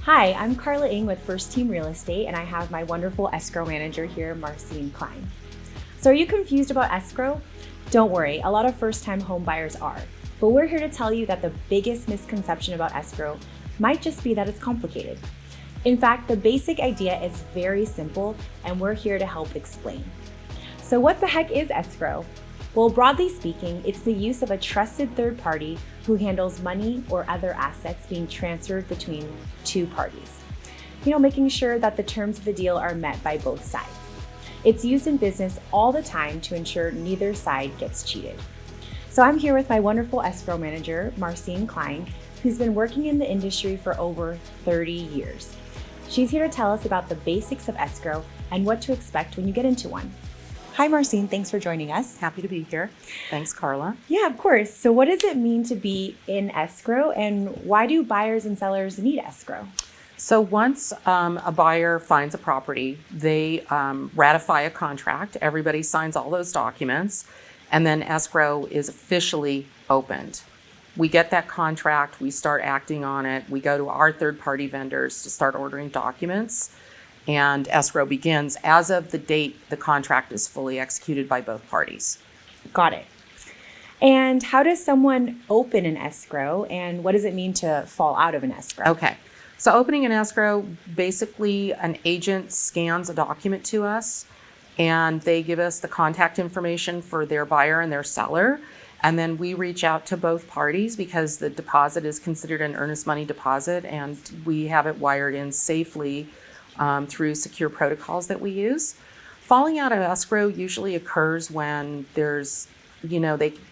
Hi, I'm Carla Ng with First Team Real Estate, and I have my wonderful escrow manager here, Marcine Kline. So are you confused about escrow? Don't worry, a lot of first-time home buyers are. But we're here to tell you that the biggest misconception about escrow might just be that it's complicated. In fact, the basic idea is very simple, and we're here to help explain. So what the heck is escrow? Well, broadly speaking, it's the use of a trusted third party who handles money or other assets being transferred between two parties. Making sure that the terms of the deal are met by both sides. It's used in business all the time to ensure neither side gets cheated. So I'm here with my wonderful escrow manager, Marcine Kline, who's been working in the industry for over 30 years. She's here to tell us about the basics of escrow and what to expect when you get into one. Hi, Marcine. Thanks for joining us. Happy to be here. Thanks, Carla. Yeah, of course. So what does it mean to be in escrow, and why do buyers and sellers need escrow? So once a buyer finds a property, they ratify a contract. Everybody signs all those documents, and then escrow is officially opened. We get that contract. We start acting on it. We go to our third-party vendors to start ordering documents. And escrow begins as of the date the contract is fully executed by both parties. Got it. And how does someone open an escrow, and what does it mean to fall out of an escrow? Okay. So opening an escrow, basically an agent scans a document to us and they give us the contact information for their buyer and their seller. And then we reach out to both parties because the deposit is considered an earnest money deposit, and we have it wired in safely through secure protocols that we use. Falling out of escrow usually occurs when there's,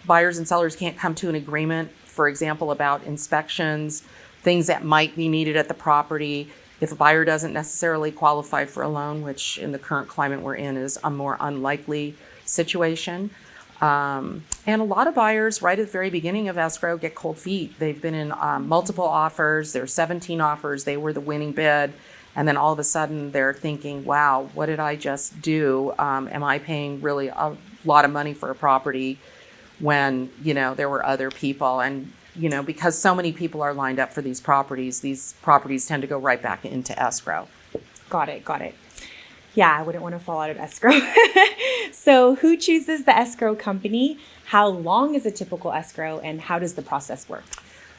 buyers and sellers can't come to an agreement, for example, about inspections, things that might be needed at the property. If a buyer doesn't necessarily qualify for a loan, which in the current climate we're in is a more unlikely situation. And a lot of buyers right at the very beginning of escrow get cold feet. They've been in multiple offers. There's 17 offers. They were the winning bid. And then all of a sudden they're thinking, wow, what did I just do? Am I paying really a lot of money for a property when, there were other people? And, because so many people are lined up for these properties tend to go right back into escrow. Got it. Yeah, I wouldn't want to fall out of escrow. So who chooses the escrow company? How long is a typical escrow, and how does the process work?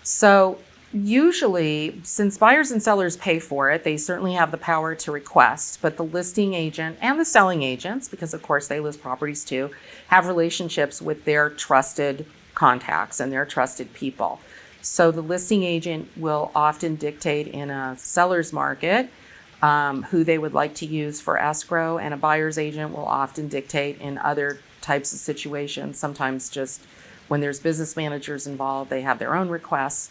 So usually, since buyers and sellers pay for it, they certainly have the power to request, but the listing agent and the selling agents, because of course they list properties too, have relationships with their trusted contacts and their trusted people. So the listing agent will often dictate in a seller's market who they would like to use for escrow, and a buyer's agent will often dictate in other types of situations. Sometimes just when there's business managers involved, they have their own requests.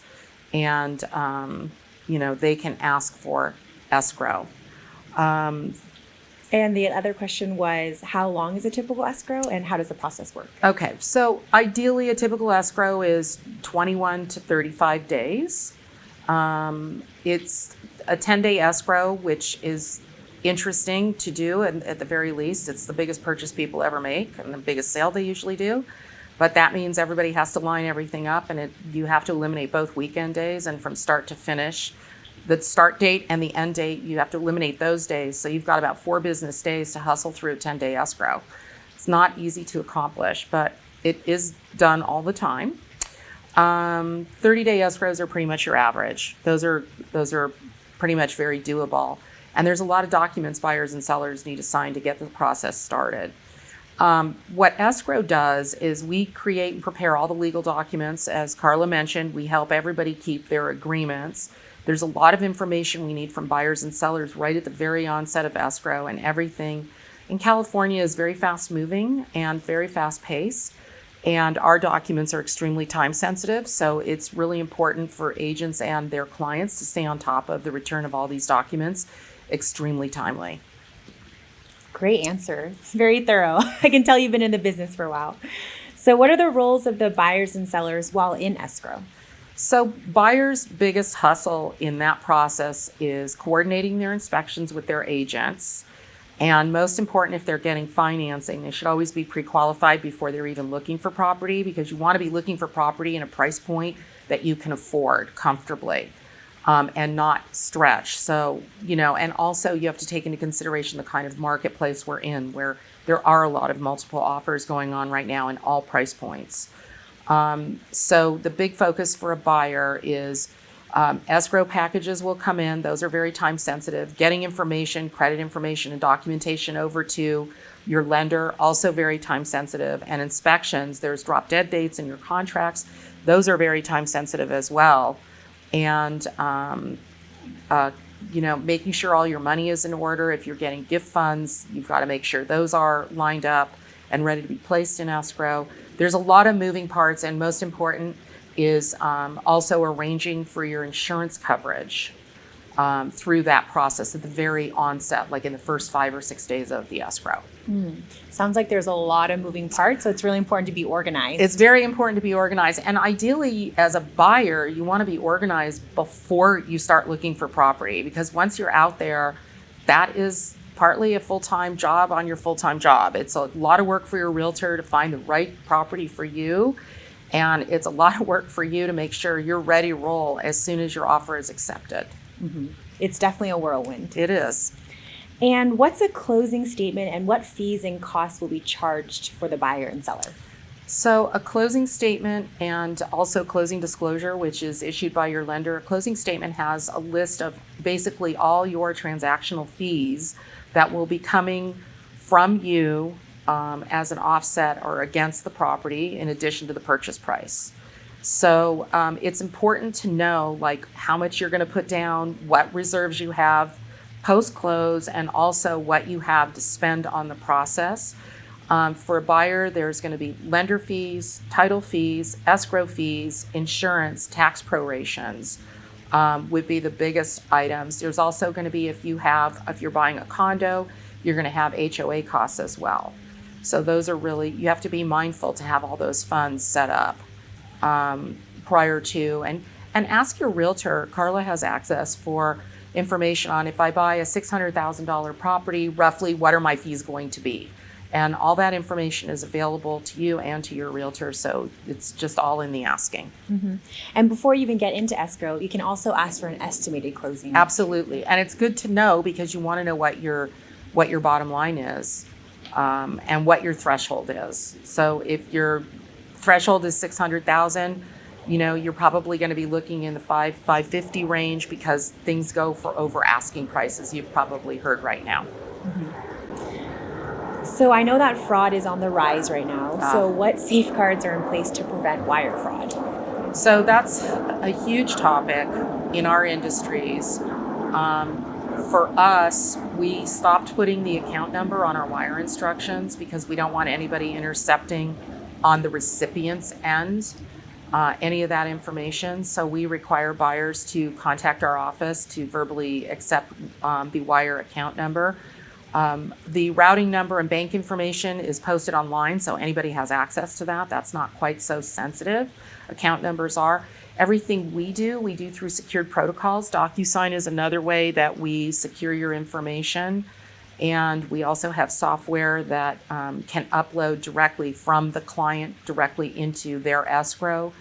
And, they can ask for escrow. And the other question was, how long is a typical escrow, and how does the process work? Okay, so ideally a typical escrow is 21 to 35 days. It's a 10-day escrow, which is interesting to do, and at the very least, it's the biggest purchase people ever make and the biggest sale they usually do. But that means everybody has to line everything up, and you have to eliminate both weekend days, and from start to finish, the start date and the end date, you have to eliminate those days. So you've got about 4 business days to hustle through a 10-day escrow. It's not easy to accomplish, but it is done all the time. 30-day escrows are pretty much your average. Those are pretty much very doable. And there's a lot of documents buyers and sellers need to sign to get the process started. What escrow does is we create and prepare all the legal documents. As Carla mentioned, we help everybody keep their agreements. There's a lot of information we need from buyers and sellers right at the very onset of escrow, and everything in California is very fast moving and very fast paced. And our documents are extremely time sensitive. So it's really important for agents and their clients to stay on top of the return of all these documents. Extremely timely. Great answer. It's very thorough. I can tell you've been in the business for a while. So what are the roles of the buyers and sellers while in escrow? So buyers' biggest hustle in that process is coordinating their inspections with their agents. And most important, if they're getting financing, they should always be pre-qualified before they're even looking for property, because you want to be looking for property in a price point that you can afford comfortably. and not stretch. So, and also you have to take into consideration the kind of marketplace we're in, where there are a lot of multiple offers going on right now in all price points. So the big focus for a buyer is escrow packages will come in. Those are very time sensitive. Getting information, credit information, and documentation over to your lender, also very time sensitive. And inspections, there's drop dead dates in your contracts. Those are very time sensitive as well. And, making sure all your money is in order. If you're getting gift funds, you've got to make sure those are lined up and ready to be placed in escrow. There's a lot of moving parts, and most important is also arranging for your insurance coverage through that process at the very onset, like in the first 5 or 6 days of the escrow. Sounds like there's a lot of moving parts, so it's really important to be organized. It's very important to be organized. And ideally, as a buyer, you want to be organized before you start looking for property, because once you're out there, that is partly a full-time job on your full-time job. It's a lot of work for your realtor to find the right property for you. And it's a lot of work for you to make sure you're ready to roll as soon as your offer is accepted. It's definitely a whirlwind. It is. And what's a closing statement, and what fees and costs will be charged for the buyer and seller? So a closing statement and also closing disclosure, which is issued by your lender. A closing statement has a list of basically all your transactional fees that will be coming from you as an offset or against the property in addition to the purchase price. So it's important to know like how much you're going to put down, what reserves you have post-close, and also what you have to spend on the process. For a buyer, there's going to be lender fees, title fees, escrow fees, insurance, tax prorations would be the biggest items. There's also going to be, if you're buying a condo, you're going to have HOA costs as well. So those are really, you have to be mindful to have all those funds set up prior to, and ask your realtor. Carla has access for information on, if I buy a $600,000 property, roughly what are my fees going to be? And all that information is available to you and to your realtor, so it's just all in the asking. And before you even get into escrow, you can also ask for an estimated closing. Absolutely, and it's good to know because you want to know what your bottom line is and what your threshold is. So if your threshold is $600,000, you're probably going to be looking in the $550 range, because things go for over asking prices. You've probably heard right now. So I know that fraud is on the rise right now. So what safeguards are in place to prevent wire fraud? So that's a huge topic in our industries. For us, we stopped putting the account number on our wire instructions because we don't want anybody intercepting on the recipient's end any of that information. So we require buyers to contact our office to verbally accept the wire account number. The routing number and bank information is posted online, so anybody has access to that. That's not quite so sensitive. Account numbers are. Everything we do through secured protocols. DocuSign is another way that we secure your information. And we also have software that can upload directly from the client directly into their escrow,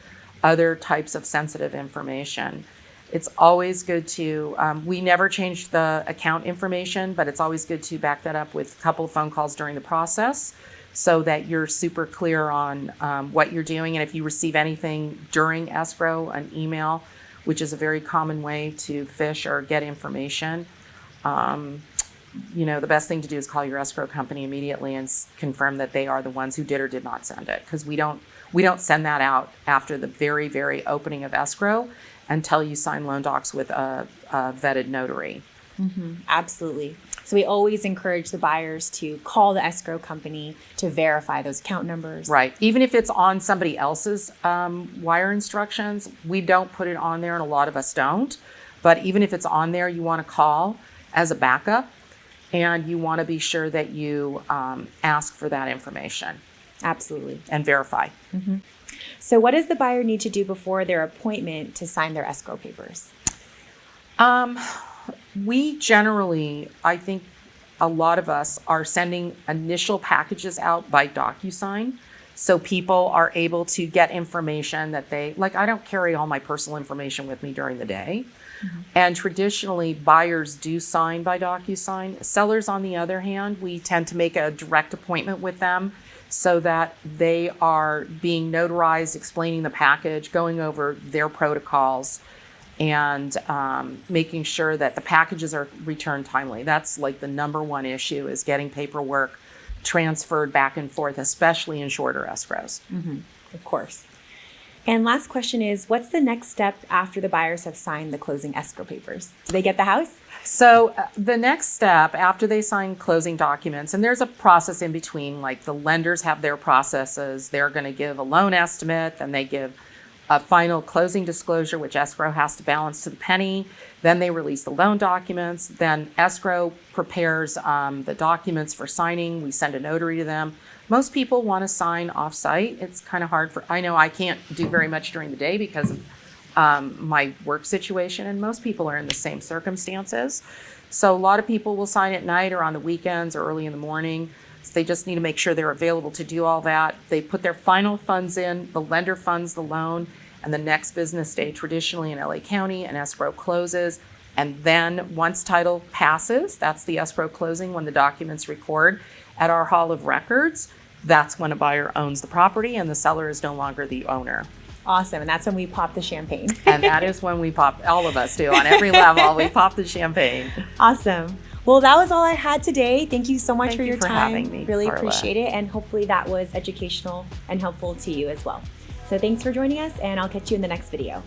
other types of sensitive information. It's always good to, we never change the account information, but it's always good to back that up with a couple of phone calls during the process so that you're super clear on what you're doing. And if you receive anything during escrow, an email, which is a very common way to phish or get information, the best thing to do is call your escrow company immediately and confirm that they are the ones who did or did not send it, because we don't send that out after the very, very opening of escrow until you sign loan docs with a vetted notary. Absolutely. So we always encourage the buyers to call the escrow company to verify those account numbers. Right. Even if it's on somebody else's wire instructions, we don't put it on there, and a lot of us don't. But even if it's on there, you want to call as a backup, and you want to be sure that you ask for that information. Absolutely. And verify. So what does the buyer need to do before their appointment to sign their escrow papers? We generally, I think a lot of us are sending initial packages out by DocuSign. So people are able to get information that they, like, I don't carry all my personal information with me during the day. And traditionally, buyers do sign by DocuSign. Sellers, on the other hand, we tend to make a direct appointment with them so that they are being notarized, explaining the package, going over their protocols, and making sure that the packages are returned timely. That's like the number one issue, is getting paperwork transferred back and forth, especially in shorter escrows. Of course. And last question is, what's the next step after the buyers have signed the closing escrow papers? Do they get the house? So the next step after they sign closing documents, and there's a process in between, like the lenders have their processes. They're going to give a loan estimate, then they give a final closing disclosure, which escrow has to balance to the penny. Then they release the loan documents. Then escrow prepares the documents for signing. We send a notary to them. Most people want to sign off-site. It's kind of hard I know I can't do very much during the day because of my work situation, and most people are in the same circumstances. So a lot of people will sign at night or on the weekends or early in the morning. So they just need to make sure they're available to do all that. They put their final funds in, the lender funds the loan, and the next business day, traditionally in LA County, an escrow closes. And then once title passes, that's the escrow closing, when the documents record at our Hall of Records, that's when a buyer owns the property and the seller is no longer the owner. Awesome. And that's when we pop the champagne. And that is when we pop, all of us do, on every level, we pop the champagne. Awesome. Well, that was all I had today. Thank you so much for your time. Having me, really Carla. Appreciate it. And hopefully that was educational and helpful to you as well. So thanks for joining us, and I'll catch you in the next video.